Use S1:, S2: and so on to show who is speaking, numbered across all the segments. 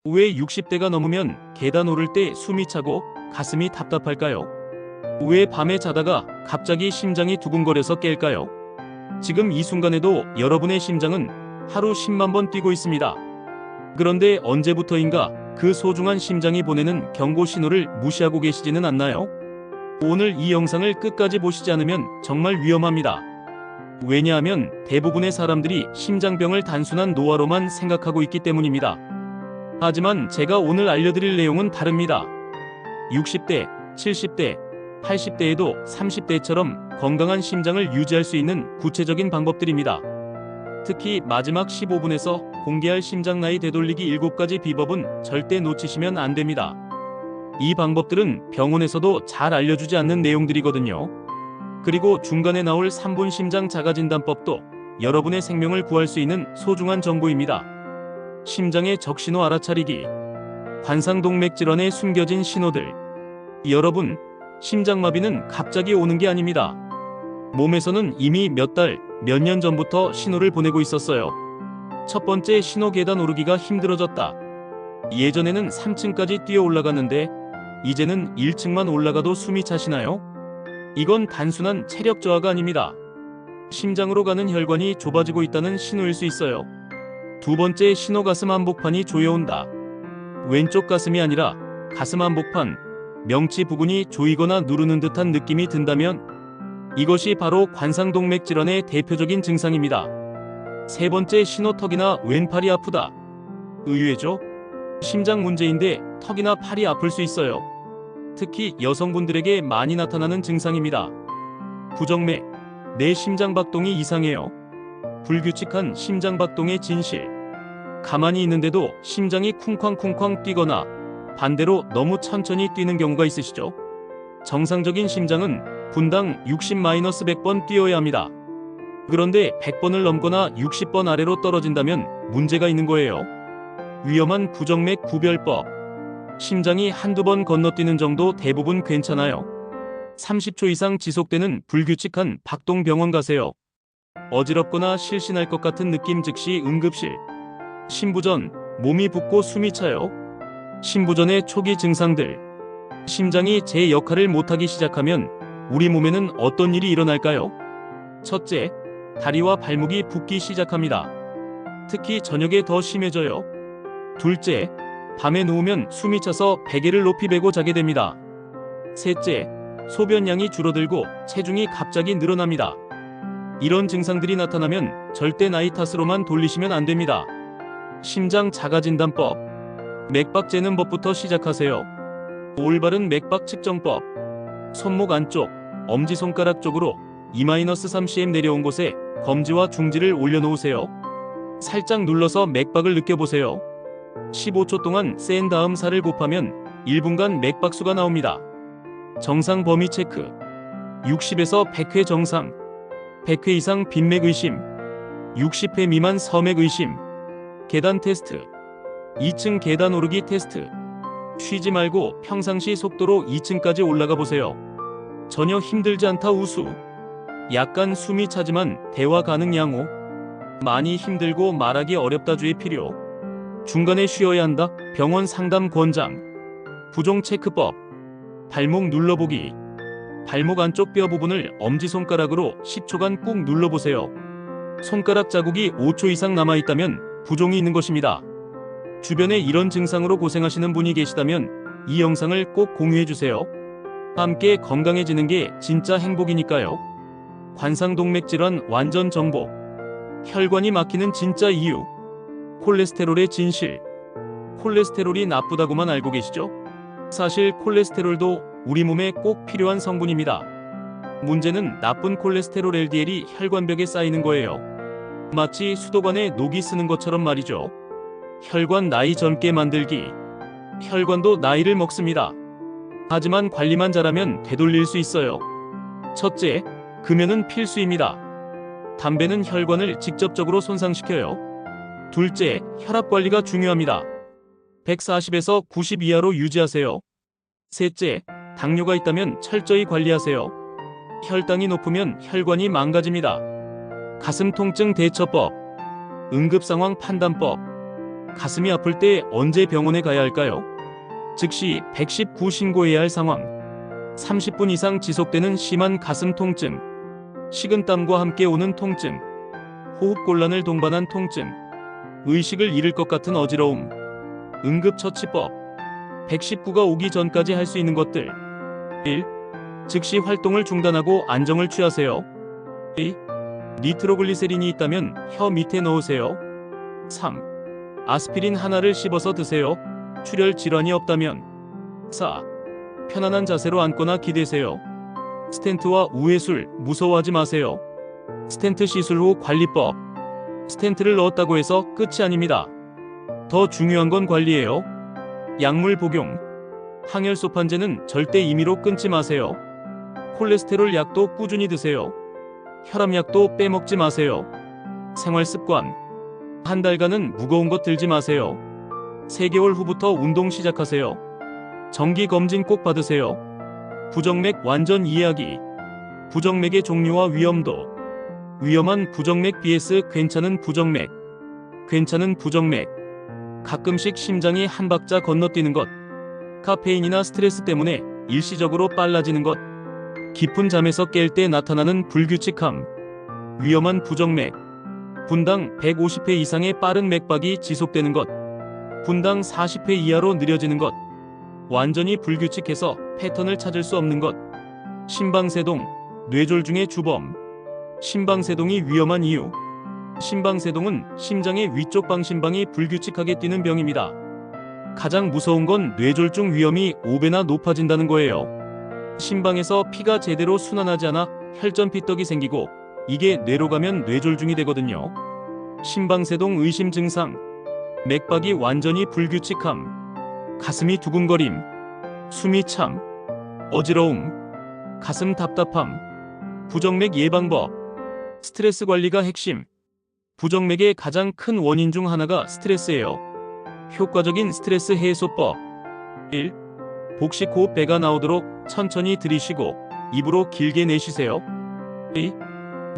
S1: 왜 60대가 넘으면 계단 오를 때 숨이 차고 가슴이 답답할까요? 왜 밤에 자다가 갑자기 심장이 두근거려서 깰까요? 지금 이 순간에도 여러분의 심장은 하루 10만 번 뛰고 있습니다. 그런데 언제부터인가 그 소중한 심장이 보내는 경고 신호를 무시하고 계시지는 않나요? 오늘 이 영상을 끝까지 보시지 않으면 정말 위험합니다. 왜냐하면 대부분의 사람들이 심장병을 단순한 노화로만 생각하고 있기 때문입니다. 하지만 제가 오늘 알려드릴 내용은 다릅니다. 60대, 70대, 80대에도 30대처럼 건강한 심장을 유지할 수 있는 구체적인 방법들입니다. 특히 마지막 15분에서 공개할 심장 나이 되돌리기 7가지 비법은 절대 놓치시면 안 됩니다. 이 방법들은 병원에서도 잘 알려주지 않는 내용들이거든요. 그리고 중간에 나올 3분 심장 자가진단법도 여러분의 생명을 구할 수 있는 소중한 정보입니다. 심장의 적신호 알아차리기. 관상동맥 질환의 숨겨진 신호들. 여러분, 심장마비는 갑자기 오는 게 아닙니다. 몸에서는 이미 몇 달, 몇 년 전부터 신호를 보내고 있었어요. 첫 번째 신호, 계단 오르기가 힘들어졌다. 예전에는 3층까지 뛰어 올라갔는데 이제는 1층만 올라가도 숨이 차시나요? 이건 단순한 체력 저하가 아닙니다. 심장으로 가는 혈관이 좁아지고 있다는 신호일 수 있어요. 두 번째 신호, 가슴 한복판이 조여온다. 왼쪽 가슴이 아니라 가슴 한복판, 명치 부근이 조이거나 누르는 듯한 느낌이 든다면 이것이 바로 관상동맥 질환의 대표적인 증상입니다. 세 번째 신호, 턱이나 왼팔이 아프다. 의외죠? 심장 문제인데 턱이나 팔이 아플 수 있어요. 특히 여성분들에게 많이 나타나는 증상입니다. 부정맥, 내 심장박동이 이상해요. 불규칙한 심장박동의 진실. 가만히 있는데도 심장이 쿵쾅쿵쾅 뛰거나 반대로 너무 천천히 뛰는 경우가 있으시죠? 정상적인 심장은 분당 60-100번 뛰어야 합니다. 그런데 100번을 넘거나 60번 아래로 떨어진다면 문제가 있는 거예요. 위험한 부정맥 구별법. 심장이 한두 번 건너뛰는 정도 대부분 괜찮아요. 30초 이상 지속되는 불규칙한 박동 병원 가세요. 어지럽거나 실신할 것 같은 느낌 즉시 응급실. 심부전, 몸이 붓고 숨이 차요. 심부전의 초기 증상들. 심장이 제 역할을 못하기 시작하면 우리 몸에는 어떤 일이 일어날까요? 첫째, 다리와 발목이 붓기 시작합니다. 특히 저녁에 더 심해져요. 둘째, 밤에 누우면 숨이 차서 베개를 높이 베고 자게 됩니다. 셋째, 소변량이 줄어들고 체중이 갑자기 늘어납니다. 이런 증상들이 나타나면 절대 나이 탓으로만 돌리시면 안 됩니다. 심장 자가진단법. 맥박 재는 법부터 시작하세요. 올바른 맥박 측정법. 손목 안쪽, 엄지손가락 쪽으로 2-3cm 내려온 곳에 검지와 중지를 올려놓으세요. 살짝 눌러서 맥박을 느껴보세요. 15초 동안 센 다음 살을 곱하면 1분간 맥박수가 나옵니다. 정상 범위 체크. 60에서 100회 정상, 100회 이상 빈맥 의심, 60회 미만 서맥 의심. 계단 테스트. 2층 계단 오르기 테스트. 쉬지 말고 평상시 속도로 2층까지 올라가 보세요. 전혀 힘들지 않다 우수. 약간 숨이 차지만 대화 가능 양호. 많이 힘들고 말하기 어렵다 주의 필요. 중간에 쉬어야 한다 병원 상담 권장. 부종 체크법. 발목 눌러보기. 발목 안쪽 뼈 부분을 엄지손가락으로 10초간 꾹 눌러보세요. 손가락 자국이 5초 이상 남아있다면 부종이 있는 것입니다. 주변에 이런 증상으로 고생하시는 분이 계시다면 이 영상을 꼭 공유해주세요. 함께 건강해지는 게 진짜 행복이니까요. 관상동맥 질환 완전 정복. 혈관이 막히는 진짜 이유. 콜레스테롤의 진실. 콜레스테롤이 나쁘다고만 알고 계시죠? 사실 콜레스테롤도 우리 몸에 꼭 필요한 성분입니다. 문제는 나쁜 콜레스테롤 LDL이 혈관벽에 쌓이는 거예요. 마치 수도관에 녹이 쓰는 것처럼 말이죠. 혈관 나이 젊게 만들기. 혈관도 나이를 먹습니다. 하지만 관리만 잘하면 되돌릴 수 있어요. 첫째, 금연은 필수입니다. 담배는 혈관을 직접적으로 손상시켜요. 둘째, 혈압 관리가 중요합니다. 140에서 90 이하로 유지하세요. 셋째, 당뇨가 있다면 철저히 관리하세요. 혈당이 높으면 혈관이 망가집니다. 가슴 통증 대처법. 응급상황 판단법. 가슴이 아플 때 언제 병원에 가야 할까요? 즉시 119 신고해야 할 상황. 30분 이상 지속되는 심한 가슴 통증, 식은땀과 함께 오는 통증, 호흡곤란을 동반한 통증, 의식을 잃을 것 같은 어지러움. 응급처치법. 119가 오기 전까지 할 수 있는 것들. 1. 즉시 활동을 중단하고 안정을 취하세요. 2. 니트로글리세린이 있다면 혀 밑에 넣으세요. 3. 아스피린 하나를 씹어서 드세요. 출혈 질환이 없다면. 4. 편안한 자세로 앉거나 기대세요. 스텐트와 우회술 무서워하지 마세요. 스텐트 시술 후 관리법. 스텐트를 넣었다고 해서 끝이 아닙니다. 더 중요한 건 관리예요. 약물 복용. 항혈소판제는 절대 임의로 끊지 마세요. 콜레스테롤 약도 꾸준히 드세요. 혈압약도 빼먹지 마세요. 생활습관. 한 달간은 무거운 것 들지 마세요. 3개월 후부터 운동 시작하세요. 정기검진 꼭 받으세요. 부정맥 완전 이해하기. 부정맥의 종류와 위험도. 위험한 부정맥 vs 괜찮은 부정맥. 괜찮은 부정맥. 가끔씩 심장이 한 박자 건너뛰는 것. 카페인이나 스트레스 때문에 일시적으로 빨라지는 것. 깊은 잠에서 깰 때 나타나는 불규칙함. 위험한 부정맥. 분당 150회 이상의 빠른 맥박이 지속되는 것. 분당 40회 이하로 느려지는 것. 완전히 불규칙해서 패턴을 찾을 수 없는 것. 심방세동, 뇌졸중의 주범. 심방세동이 위험한 이유. 심방세동은 심장의 위쪽 방심방이 불규칙하게 뛰는 병입니다. 가장 무서운 건 뇌졸중 위험이 5배나 높아진다는 거예요. 심방에서 피가 제대로 순환하지 않아 혈전피떡이 생기고 이게 뇌로 가면 뇌졸중이 되거든요. 심방세동 의심 증상. 맥박이 완전히 불규칙함. 가슴이 두근거림. 숨이 참. 어지러움. 가슴 답답함. 부정맥 예방법. 스트레스 관리가 핵심. 부정맥의 가장 큰 원인 중 하나가 스트레스예요. 효과적인 스트레스 해소법. 1. 복식 호흡 배가 나오도록 천천히 들이쉬고 입으로 길게 내쉬세요. 2.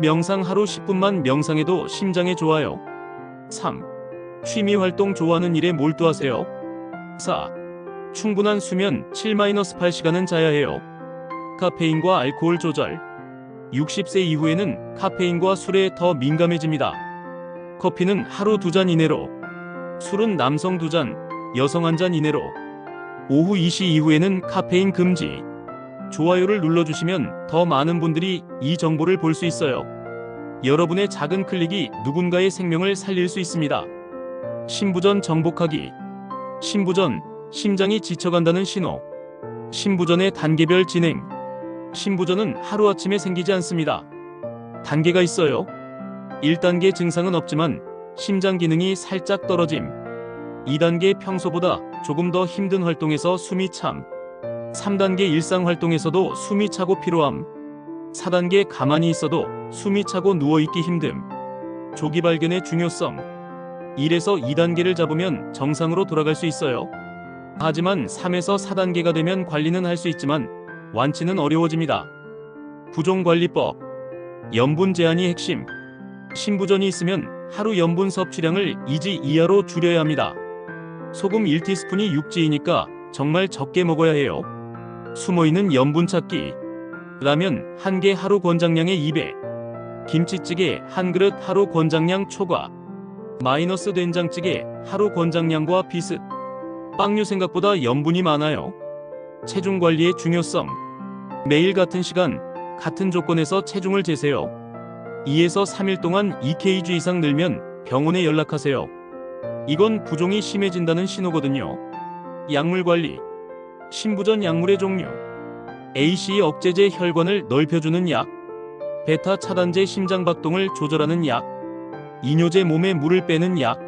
S1: 명상 하루 10분만 명상해도 심장에 좋아요. 3. 취미 활동 좋아하는 일에 몰두하세요. 4. 충분한 수면 7-8시간은 자야 해요. 카페인과 알코올 조절. 60세 이후에는 카페인과 술에 더 민감해집니다. 커피는 하루 2잔 이내로, 술은 남성 2잔, 여성 1잔 이내로. 오후 2시 이후에는 카페인 금지. 좋아요를 눌러주시면 더 많은 분들이 이 정보를 볼 수 있어요. 여러분의 작은 클릭이 누군가의 생명을 살릴 수 있습니다. 심부전 정복하기. 심부전, 심장이 지쳐간다는 신호. 심부전의 단계별 진행. 심부전은 하루아침에 생기지 않습니다. 단계가 있어요. 1단계 증상은 없지만 심장 기능이 살짝 떨어짐. 2단계 평소보다 조금 더 힘든 활동에서 숨이 참. 3단계 일상 활동에서도 숨이 차고 피로함. 4단계 가만히 있어도 숨이 차고 누워있기 힘듦. 조기 발견의 중요성. 1에서 2단계를 잡으면 정상으로 돌아갈 수 있어요. 하지만 3에서 4단계가 되면 관리는 할 수 있지만 완치는 어려워집니다. 부종관리법. 염분 제한이 핵심. 심부전이 있으면 하루 염분 섭취량을 2지 이하로 줄여야 합니다. 소금 1티스푼이 6지이니까 정말 적게 먹어야 해요. 숨어있는 염분 찾기. 라면 1개 하루 권장량의 2배. 김치찌개 1그릇 하루 권장량 초과. 마이너스 된장찌개 하루 권장량과 비슷. 빵류 생각보다 염분이 많아요. 체중 관리의 중요성. 매일 같은 시간, 같은 조건에서 체중을 재세요. 2에서 3일 동안 2kg 이상 늘면 병원에 연락하세요. 이건 부종이 심해진다는 신호거든요. 약물 관리. 심부전 약물의 종류. ACE 억제제 혈관을 넓혀주는 약. 베타 차단제 심장박동을 조절하는 약. 이뇨제 몸에 물을 빼는 약.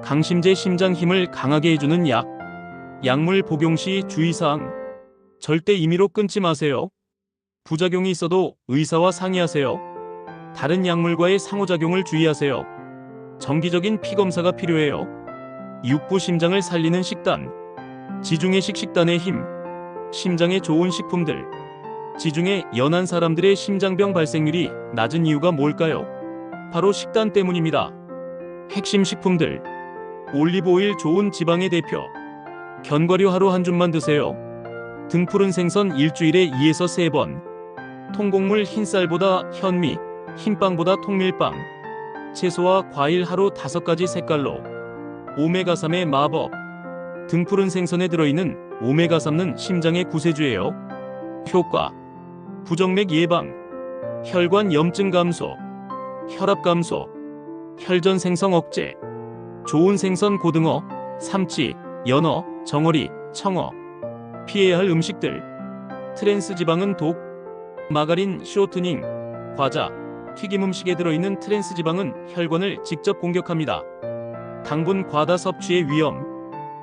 S1: 강심제 심장 힘을 강하게 해주는 약. 약물 복용 시 주의사항. 절대 임의로 끊지 마세요. 부작용이 있어도 의사와 상의하세요. 다른 약물과의 상호작용을 주의하세요. 정기적인 피검사가 필요해요. 육부 심장을 살리는 식단. 지중해식 식단의 힘. 심장에 좋은 식품들. 지중해 연안 사람들의 심장병 발생률이 낮은 이유가 뭘까요? 바로 식단 때문입니다. 핵심 식품들. 올리브오일 좋은 지방의 대표. 견과류 하루 한 줌만 드세요. 등푸른 생선 일주일에 2에서 3번. 통곡물 흰쌀보다 현미, 흰빵보다 통밀빵. 채소와 과일 하루 5가지 색깔로. 오메가3의 마법. 등푸른 생선에 들어있는 오메가3는 심장의 구세주예요. 효과: 부정맥 예방, 혈관 염증 감소, 혈압 감소, 혈전 생성 억제. 좋은 생선 고등어, 삼치, 연어, 정어리, 청어. 피해야 할 음식들. 트랜스 지방은 독. 마가린, 쇼트닝, 과자, 튀김 음식에 들어있는 트랜스 지방은 혈관을 직접 공격합니다. 당분 과다 섭취의 위험.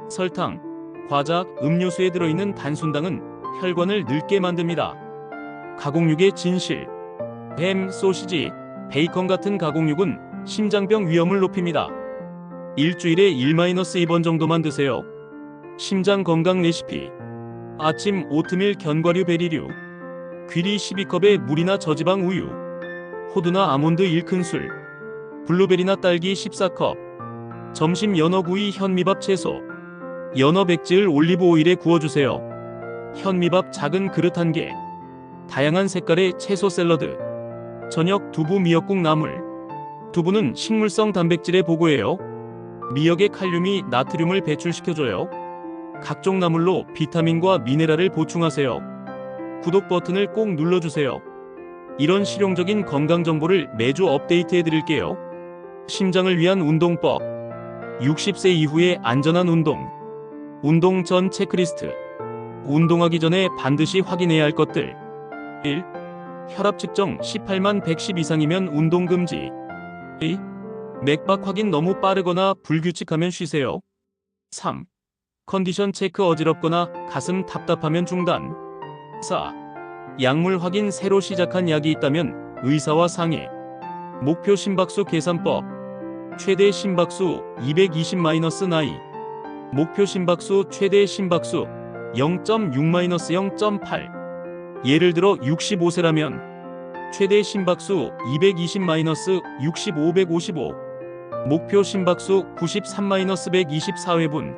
S1: 설탕, 과자, 음료수에 들어있는 단순당은 혈관을 늙게 만듭니다. 가공육의 진실. 햄, 소시지, 베이컨 같은 가공육은 심장병 위험을 높입니다. 일주일에 1-2번 정도만 드세요. 심장 건강 레시피. 아침 오트밀 견과류 베리류. 귀리 12컵에 물이나 저지방 우유. 호두나 아몬드 1큰술. 블루베리나 딸기 14컵. 점심 연어구이 현미밥 채소. 연어 백지를 올리브 오일에 구워주세요. 현미밥 작은 그릇 1개. 다양한 색깔의 채소 샐러드. 저녁 두부 미역국 나물. 두부는 식물성 단백질의 보고예요. 미역의 칼륨이 나트륨을 배출시켜줘요. 각종 나물로 비타민과 미네랄을 보충하세요. 구독 버튼을 꼭 눌러주세요. 이런 실용적인 건강 정보를 매주 업데이트해 드릴게요. 심장을 위한 운동법. 60세 이후의 안전한 운동. 운동 전 체크리스트. 운동하기 전에 반드시 확인해야 할 것들. 1. 혈압 측정 18만 110 이상이면 운동 금지. 2. 맥박 확인 너무 빠르거나 불규칙하면 쉬세요. 3. 컨디션 체크 어지럽거나 가슴 답답하면 중단. 4. 약물 확인 새로 시작한 약이 있다면 의사와 상의. 목표 심박수 계산법. 최대 심박수 220- 나이. 목표 심박수 최대 심박수 0.6-0.8. 예를 들어 65세라면 최대 심박수 220-60 555. 목표 심박수 93-124회분.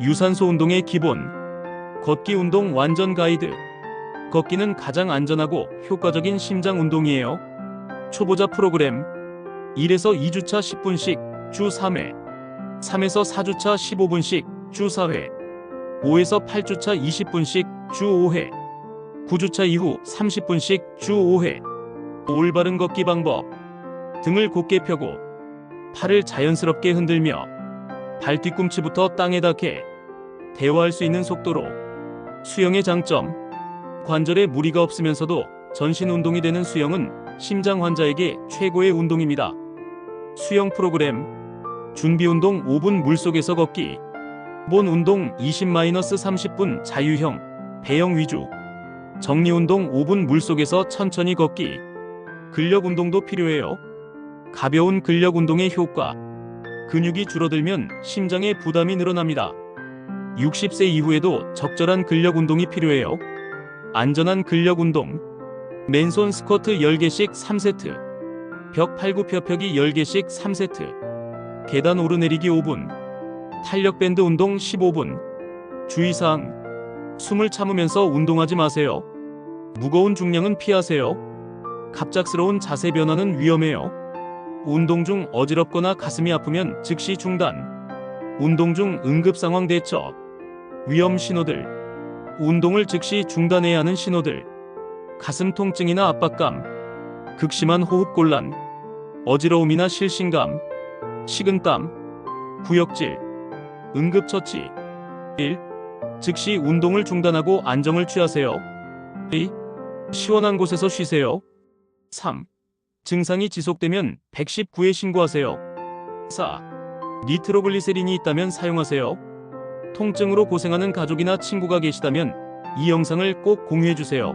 S1: 유산소 운동의 기본. 걷기 운동 완전 가이드. 걷기는 가장 안전하고 효과적인 심장 운동이에요. 초보자 프로그램. 1에서 2주차 10분씩 주 3회. 3에서 4주차 15분씩 주 4회. 5에서 8주차 20분씩 주 5회. 9주차 이후 30분씩 주 5회. 올바른 걷기 방법. 등을 곧게 펴고 팔을 자연스럽게 흔들며 발 뒤꿈치부터 땅에 닿게 대화할 수 있는 속도로. 수영의 장점. 관절에 무리가 없으면서도 전신 운동이 되는 수영은 심장 환자에게 최고의 운동입니다. 수영 프로그램. 준비 운동 5분 물속에서 걷기. 본 운동 20-30분 자유형, 배영 위주. 정리 운동 5분 물속에서 천천히 걷기. 근력 운동도 필요해요. 가벼운 근력 운동의 효과. 근육이 줄어들면 심장에 부담이 늘어납니다. 60세 이후에도 적절한 근력 운동이 필요해요. 안전한 근력 운동. 맨손 스쿼트 10개씩 3세트. 벽 팔굽혀펴기 10개씩 3세트. 계단 오르내리기 5분. 탄력 밴드 운동 15분. 주의사항. 숨을 참으면서 운동하지 마세요. 무거운 중량은 피하세요. 갑작스러운 자세 변화는 위험해요. 운동 중 어지럽거나 가슴이 아프면 즉시 중단. 운동 중 응급 상황 대처. 위험 신호들. 운동을 즉시 중단해야 하는 신호들. 가슴 통증이나 압박감. 극심한 호흡 곤란. 어지러움이나 실신감. 식은땀. 구역질. 응급처치. 1. 즉시 운동을 중단하고 안정을 취하세요. 2. 시원한 곳에서 쉬세요. 3. 증상이 지속되면 119에 신고하세요. 4. 니트로글리세린이 있다면 사용하세요. 통증으로 고생하는 가족이나 친구가 계시다면 이 영상을 꼭 공유해주세요.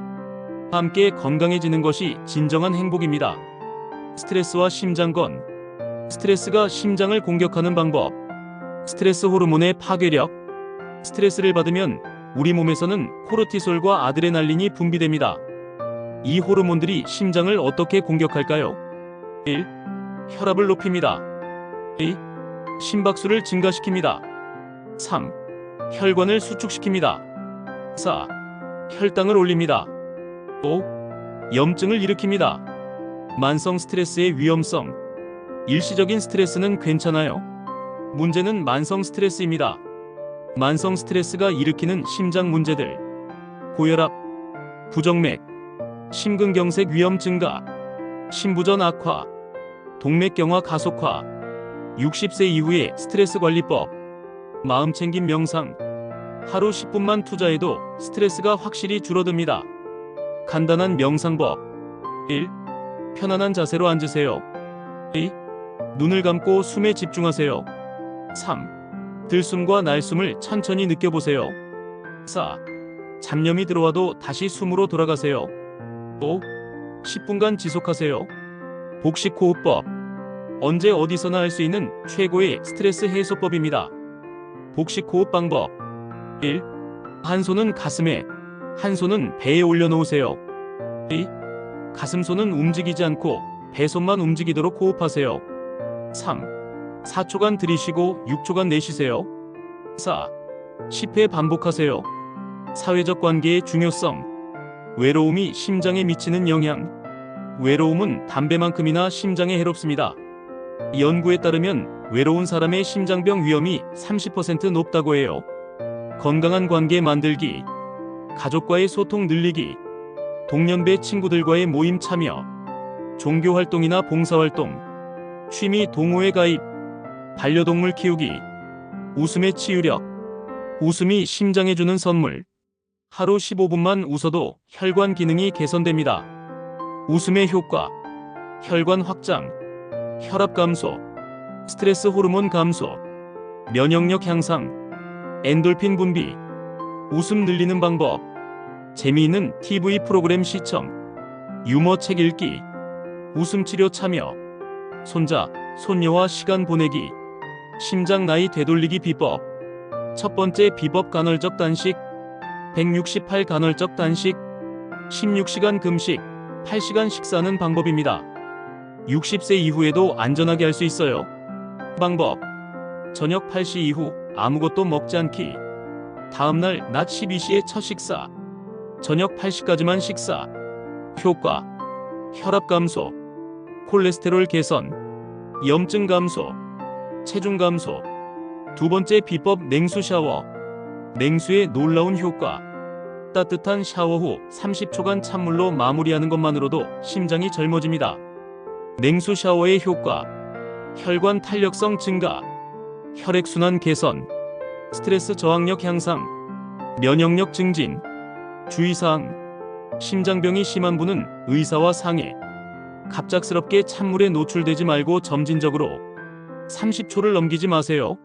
S1: 함께 건강해지는 것이 진정한 행복입니다. 스트레스와 심장건. 스트레스가 심장을 공격하는 방법. 스트레스 호르몬의 파괴력. 스트레스를 받으면 우리 몸에서는 코르티솔과 아드레날린이 분비됩니다. 이 호르몬들이 심장을 어떻게 공격할까요? 1. 혈압을 높입니다. 2. 심박수를 증가시킵니다. 3. 혈관을 수축시킵니다. 4. 혈당을 올립니다. 5. 염증을 일으킵니다. 만성 스트레스의 위험성. 일시적인 스트레스는 괜찮아요. 문제는 만성 스트레스입니다. 만성 스트레스가 일으키는 심장 문제들, 고혈압, 부정맥, 심근경색 위험 증가, 심부전 악화, 동맥경화 가속화, 60세 이후의 스트레스 관리법, 마음챙김 명상. 하루 10분만 투자해도 스트레스가 확실히 줄어듭니다. 간단한 명상법. 1. 편안한 자세로 앉으세요. 2. 눈을 감고 숨에 집중하세요. 3. 들숨과 날숨을 천천히 느껴보세요. 4. 잡념이 들어와도 다시 숨으로 돌아가세요. 5. 10분간 지속하세요. 복식호흡법. 언제 어디서나 할 수 있는 최고의 스트레스 해소법입니다. 복식호흡 방법. 1. 한 손은 가슴에, 한 손은 배에 올려놓으세요. 2. 가슴손은 움직이지 않고 배손만 움직이도록 호흡하세요. 3. 4초간 들이쉬고 6초간 내쉬세요. 4. 10회 반복하세요. 사회적 관계의 중요성. 외로움이 심장에 미치는 영향. 외로움은 담배만큼이나 심장에 해롭습니다. 연구에 따르면 외로운 사람의 심장병 위험이 30% 높다고 해요. 건강한 관계 만들기, 가족과의 소통 늘리기, 동년배 친구들과의 모임 참여, 종교활동이나 봉사활동, 취미 동호회 가입, 반려동물 키우기, 웃음의 치유력. 웃음이 심장에 주는 선물. 하루 15분만 웃어도 혈관 기능이 개선됩니다. 웃음의 효과. 혈관 확장, 혈압 감소, 스트레스 호르몬 감소, 면역력 향상, 엔돌핀 분비. 웃음 늘리는 방법. 재미있는 TV 프로그램 시청, 유머 책 읽기, 웃음 치료 참여, 손자, 손녀와 시간 보내기. 심장 나이 되돌리기 비법. 첫 번째 비법 간헐적 단식. 168 간헐적 단식. 16시간 금식, 8시간 식사하는 방법입니다. 60세 이후에도 안전하게 할 수 있어요. 방법. 저녁 8시 이후 아무것도 먹지 않기. 다음날 낮 12시에 첫 식사. 저녁 8시까지만 식사. 효과. 혈압 감소, 콜레스테롤 개선, 염증 감소, 체중 감소. 두 번째 비법 냉수 샤워. 냉수의 놀라운 효과. 따뜻한 샤워 후 30초간 찬물로 마무리하는 것만으로도 심장이 젊어집니다. 냉수 샤워의 효과. 혈관 탄력성 증가, 혈액순환 개선, 스트레스 저항력 향상, 면역력 증진. 주의사항. 심장병이 심한 분은 의사와 상의. 갑작스럽게 찬물에 노출되지 말고 점진적으로 30초를 넘기지 마세요.